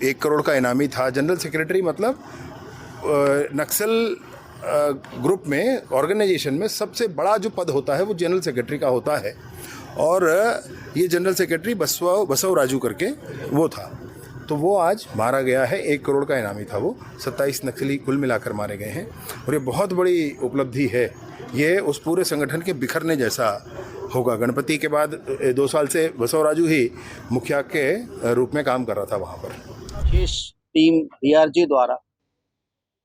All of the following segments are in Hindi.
1 करोड़ का इनामी था। जनरल सेक्रेटरी मतलब नक्सल ग्रुप में, ऑर्गेनाइजेशन में सबसे बड़ा जो पद होता है वो जनरल सेक्रेटरी का होता है। और ये जनरल सेक्रेटरी बसव राजू करके वो था, तो वो आज मारा गया है। 1 करोड़ का इनामी था वो। 27 नक्सली कुल मिलाकर मारे गए हैं और ये बहुत बड़ी उपलब्धि है। ये उस पूरे संगठन के बिखरने जैसा होगा। गणपति के बाद 2 साल से बसव राजू ही मुखिया के रूप में काम कर रहा था वहाँ पर। विशेष टीम डीआरजी द्वारा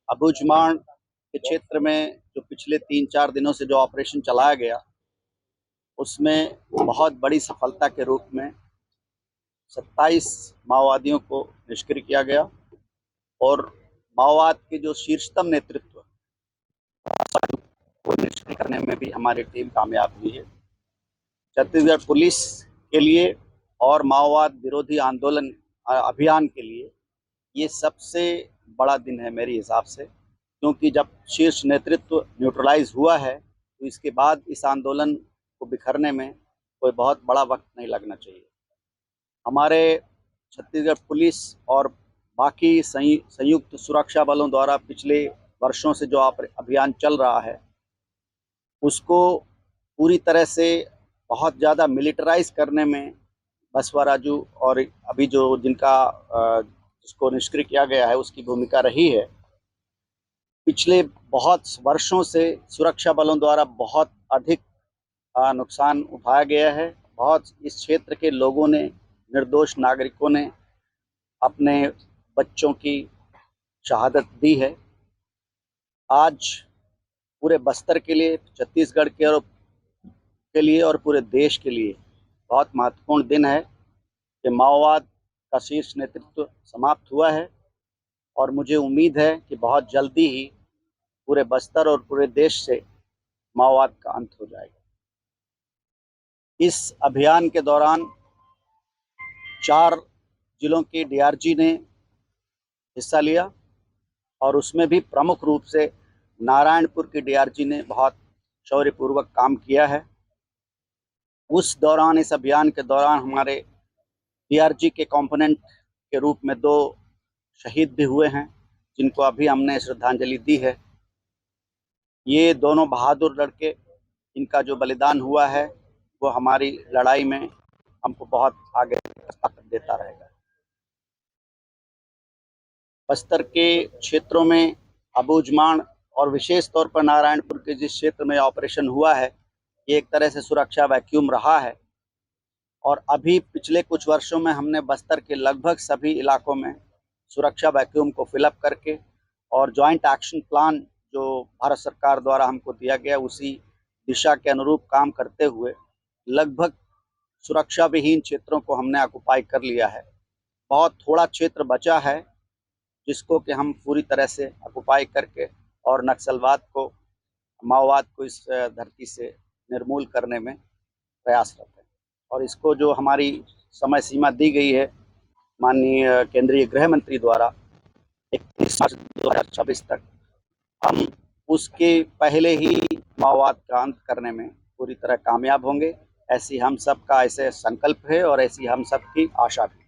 अबूझमाड़ के क्षेत्र में जो पिछले 3-4 दिनों से जो ऑपरेशन चलाया गया, उसमें बहुत बड़ी सफलता के रूप में 27 माओवादियों को निष्क्रिय किया गया और माओवाद के जो शीर्षतम नेतृत्व को निष्क्रिय करने में भी हमारी टीम कामयाब हुई है। छत्तीसगढ़ पुलिस के लिए और माओवाद विरोधी आंदोलन अभियान के लिए ये सबसे बड़ा दिन है मेरे हिसाब से, क्योंकि जब शीर्ष नेतृत्व न्यूट्रलाइज हुआ है तो इसके बाद इस आंदोलन को बिखरने में कोई बहुत बड़ा वक्त नहीं लगना चाहिए। हमारे छत्तीसगढ़ पुलिस और बाकी संयुक्त सुरक्षा बलों द्वारा पिछले वर्षों से जो अभियान चल रहा है, उसको पूरी तरह से बहुत ज़्यादा मिलिटराइज करने में बसव राजू और अभी जो जिसको निष्क्रिय किया गया है उसकी भूमिका रही है। पिछले बहुत वर्षों से सुरक्षा बलों द्वारा बहुत अधिक नुकसान उठाया गया है। बहुत इस क्षेत्र के लोगों ने, निर्दोष नागरिकों ने अपने बच्चों की शहादत दी है। आज पूरे बस्तर के लिए, छत्तीसगढ़ के लिए और पूरे देश के लिए बहुत महत्वपूर्ण दिन है कि माओवाद का शीर्ष नेतृत्व समाप्त हुआ है और मुझे उम्मीद है कि बहुत जल्दी ही पूरे बस्तर और पूरे देश से माओवाद का अंत हो जाएगा। इस अभियान के दौरान 4 जिलों के डीआरजी ने हिस्सा लिया और उसमें भी प्रमुख रूप से नारायणपुर के डीआरजी ने बहुत शौर्यपूर्वक काम किया है। उस दौरान, इस अभियान के दौरान हमारे डीआरजी के कंपोनेंट के रूप में 2 शहीद भी हुए हैं, जिनको अभी हमने श्रद्धांजलि दी है। ये दोनों बहादुर लड़के, इनका जो बलिदान हुआ है वो हमारी लड़ाई में हमको बहुत आगे ताकत देता रहेगा। बस्तर के क्षेत्रों में अबूझमाड़ और विशेष तौर पर नारायणपुर के जिस क्षेत्र में ऑपरेशन हुआ है, ये एक तरह से सुरक्षा वैक्यूम रहा है और अभी पिछले कुछ वर्षों में हमने बस्तर के लगभग सभी इलाकों में सुरक्षा वैक्यूम को फिलअप करके और जॉइंट एक्शन प्लान जो भारत सरकार द्वारा हमको दिया गया उसी दिशा के अनुरूप काम करते हुए लगभग सुरक्षा विहीन क्षेत्रों को हमने ऑक्युपाई कर लिया है। बहुत थोड़ा क्षेत्र बचा है जिसको कि हम पूरी तरह से ऑक्युपाई करके और नक्सलवाद को, माओवाद को इस धरती से निर्मूल करने में प्रयासरत है। और इसको जो हमारी समय सीमा दी गई है माननीय केंद्रीय गृह मंत्री द्वारा 31 मार्च 2026 तक, हम उसके पहले ही माओवाद का अंत करने में पूरी तरह कामयाब होंगे। ऐसी हम सब का ऐसे संकल्प है और ऐसी हम सब की आशा भी।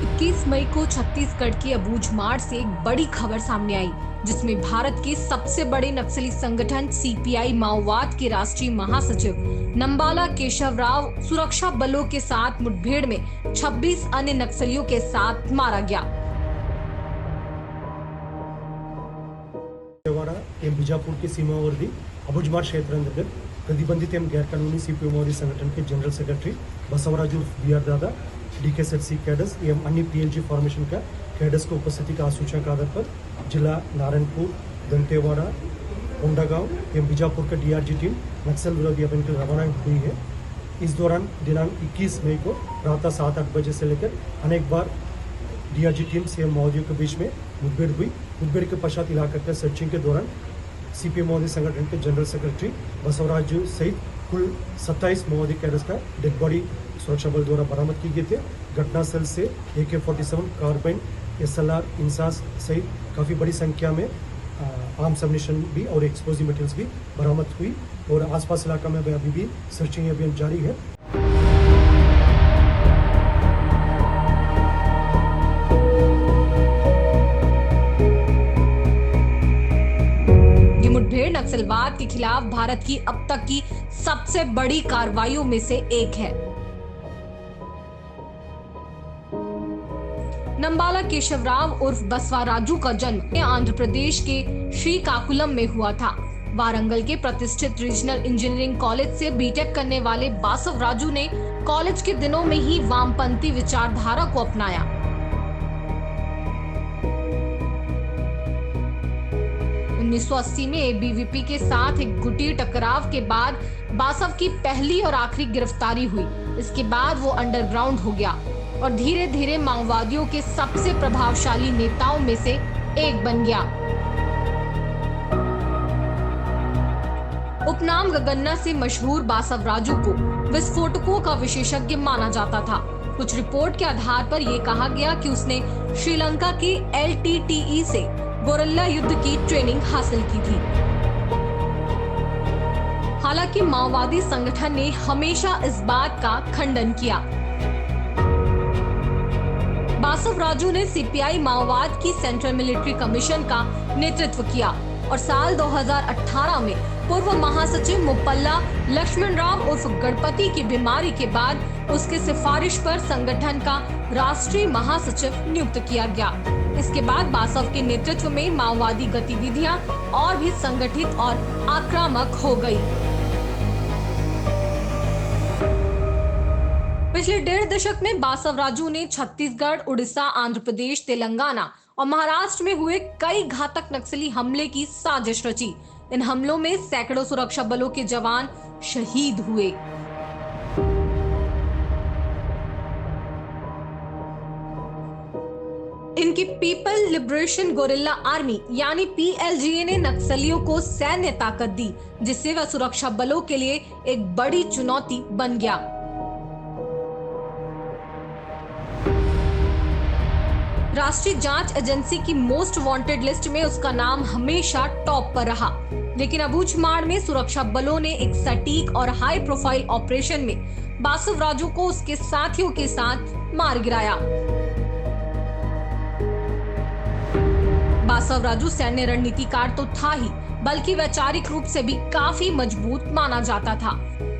21 मई को छत्तीसगढ़ के अबूझमाड़ से एक बड़ी खबर सामने आई, जिसमें भारत के सबसे बड़े नक्सली संगठन सीपीआई माओवाद के राष्ट्रीय महासचिव नंबाला केशव राव सुरक्षा बलों के साथ मुठभेड़ में 26 अन्य नक्सलियों के साथ मारा गया। एवं बीजापुर के सीमावर्ती अबूझमाड़ क्षेत्र अंतर्गत प्रतिबंधित एवं गैर कानूनी सीपीओ माओवादी संगठन के general secretary Basava Raju BR दादा, डीकेएसएफसी कैडर्स एवं अन्य पीएलजी फॉर्मेशन का कैडर्स को उपस्थिति का सूचना के आधार पर जिला नारायणपुर, दंतेवाड़ा, कोंडागांव एवं बीजापुर का डीआरजी टीम नक्सल विरोधी अभियान के रवाना हुई है। इस दौरान दिनांक 21 मई को प्रातः 7-8 बजे से लेकर अनेक बार डीआरजी टीम से माओवादियों के बीच में मुठभेड़ हुई। मुठभेड़ के पश्चात इलाके के सर्चिंग के दौरान सीपीएम माओवादी संगठन के जनरल सेक्रेटरी बसव राजू सहित कुल 27 माओवादी कैडर्स का डेड बॉडी सुरक्षा बल द्वारा बरामद की गई थे। घटनास्थल से AK-47 कार्बाइन, SLR, इंसास सहित काफ़ी बड़ी संख्या में आर्म्स एम्युनिशन भी और एक्सप्लोजिव मटेरियल्स भी बरामद हुई और आसपास इलाका में अभी भी सर्चिंग अभियान जारी है। नक्सलवाद के खिलाफ भारत की अब तक की सबसे बड़ी कार्रवाइयों में से एक है। नंबाला केशवराव उर्फ बसवा राजू का जन्म आंध्र प्रदेश के श्रीकाकुलम में हुआ था। वारंगल के प्रतिष्ठित रीजनल इंजीनियरिंग कॉलेज से बीटेक करने वाले बासव राजू ने कॉलेज के दिनों में ही वामपंथी विचारधारा को अपनाया। 1980 में एबीवीपी के साथ एक गुटी टकराव के बाद बासव की पहली और आखिरी गिरफ्तारी हुई। इसके बाद वो अंडरग्राउंड हो गया और धीरे धीरे माओवादियों के सबसे प्रभावशाली नेताओं में से एक बन गया। उपनाम गगन्ना से मशहूर बासव राजू को विस्फोटकों का विशेषज्ञ माना जाता था। कुछ रिपोर्ट के आधार पर यह कहा गया कि उसने श्रीलंका के LTTE से गोरिल्ला युद्ध की ट्रेनिंग हासिल की थी। हालांकि माओवादी संगठन ने हमेशा इस बात का खंडन किया। बासव राजू ने सीपीआई माओवाद की सेंट्रल मिलिट्री कमीशन का नेतृत्व किया और साल 2018 में पूर्व महासचिव मुप्पल्ला लक्ष्मण राव उर्फ गणपति की बीमारी के बाद उसके सिफारिश पर संगठन का राष्ट्रीय महासचिव नियुक्त किया गया। इसके बाद बासव के नेतृत्व में माओवादी गतिविधियां और भी संगठित और आक्रामक हो गई। पिछले 1.5 दशक में बासव राजू ने छत्तीसगढ़, उड़ीसा, आंध्र प्रदेश, तेलंगाना और महाराष्ट्र में हुए कई घातक नक्सली हमले की साजिश रची। इन हमलों में सैकड़ों सुरक्षा बलों के जवान शहीद हुए। इनकी पीपल लिबरेशन गोरिल्ला आर्मी यानी PLGA ने नक्सलियों को सैन्य ताकत दी, जिससे वह सुरक्षा बलों के लिए एक बड़ी चुनौती बन गया। राष्ट्रीय जांच एजेंसी की मोस्ट वांटेड लिस्ट में उसका नाम हमेशा टॉप पर रहा। लेकिन अबूझमाड़ में सुरक्षा बलों ने एक सटीक और हाई प्रोफाइल ऑपरेशन में बासव राजू को उसके साथियों के साथ मार गिराया। बासव राजू सैन्य रणनीतिकार तो था ही, बल्कि वैचारिक रूप से भी काफी मजबूत माना जाता था।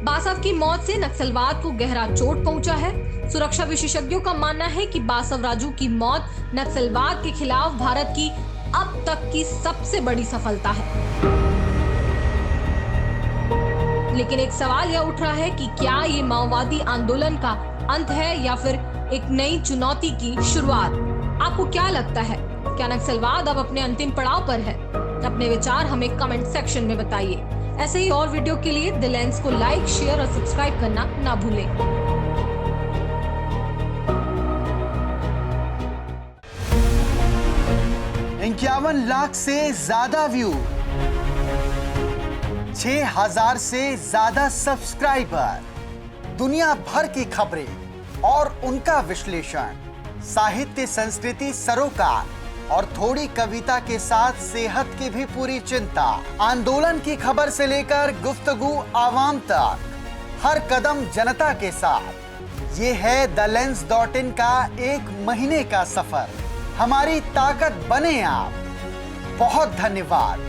बासव की मौत से नक्सलवाद को गहरा चोट पहुंचा है। सुरक्षा विशेषज्ञों का मानना है कि बासव राजू की मौत नक्सलवाद के खिलाफ भारत की अब तक की सबसे बड़ी सफलता है। लेकिन एक सवाल यह उठ रहा है कि क्या ये माओवादी आंदोलन का अंत है या फिर एक नई चुनौती की शुरुआत? आपको क्या लगता है? क्या नक्सलवाद अब अपने अंतिम पड़ाव पर है? अपने विचार हमें कमेंट सेक्शन में बताइए। ऐसे ही और वीडियो के लिए द लेंस को लाइक, शेयर और सब्सक्राइब करना ना भूलें। 51 लाख से ज्यादा व्यू, 6000 से ज्यादा सब्सक्राइबर, दुनिया भर की खबरें और उनका विश्लेषण, साहित्य, संस्कृति, सरोकार और थोड़ी कविता के साथ सेहत की भी पूरी चिंता, आंदोलन की खबर से लेकर गुफ्तगू आवाम तक, हर कदम जनता के साथ। ये है theLens.in का 1 महीने का सफर। हमारी ताकत बने आप। बहुत धन्यवाद।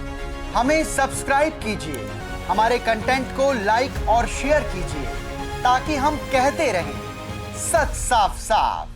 हमें सब्सक्राइब कीजिए, हमारे कंटेंट को लाइक और शेयर कीजिए ताकि हम कहते रहें सच साफ साफ।